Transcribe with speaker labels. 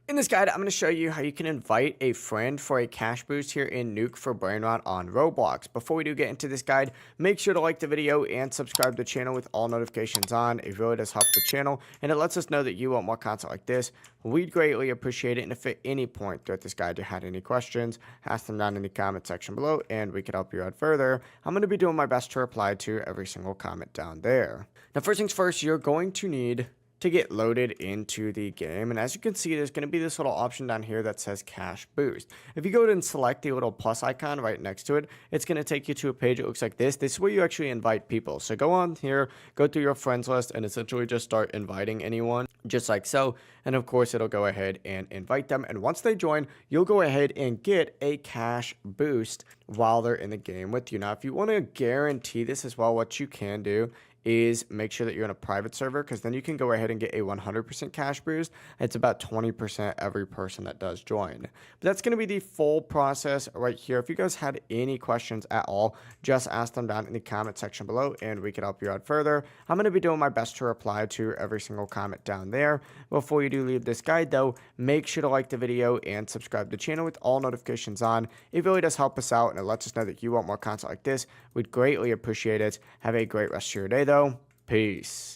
Speaker 1: In this guide, I'm going to show you how you can invite a friend for a cash boost here in Nuke for Brainrot on Roblox. Before we do get into this guide, make sure to like the video and subscribe to the channel with all notifications on. It really does help the channel, and it lets us know that you want more content like this. We'd greatly appreciate it, and if at any point throughout this guide you had any questions, ask them down in the comment section below, and we can help you out further. I'm going to be doing my best to reply to every single comment down there. Now, first things first, you're going to need to get loaded into the game, and as you can see, there's going to be this little option down here that says cash boost. If you go ahead and select the little plus icon right next to it, it's going to take you to a page that looks like this is where you actually invite people. So go on here, go through your friends list, and essentially just start inviting anyone just like so, and of course it'll go ahead and invite them, and once they join, you'll go ahead and get a cash boost while they're in the game with you. Now, if you want to guarantee this as well, what you can do is make sure that you're in a private server, because then you can go ahead and get a 100% cash boost. It's about 20% every person that does join. But that's going to be the full process right here. If you guys had any questions at all, just ask them down in the comment section below and we can help you out further. I'm going to be doing my best to reply to every single comment down there. Before you do leave this guide though, make sure to like the video and subscribe to the channel with all notifications on. It really does help us out, and it lets us know that you want more content like this. We'd greatly appreciate it. Have a great rest of your day though. Peace.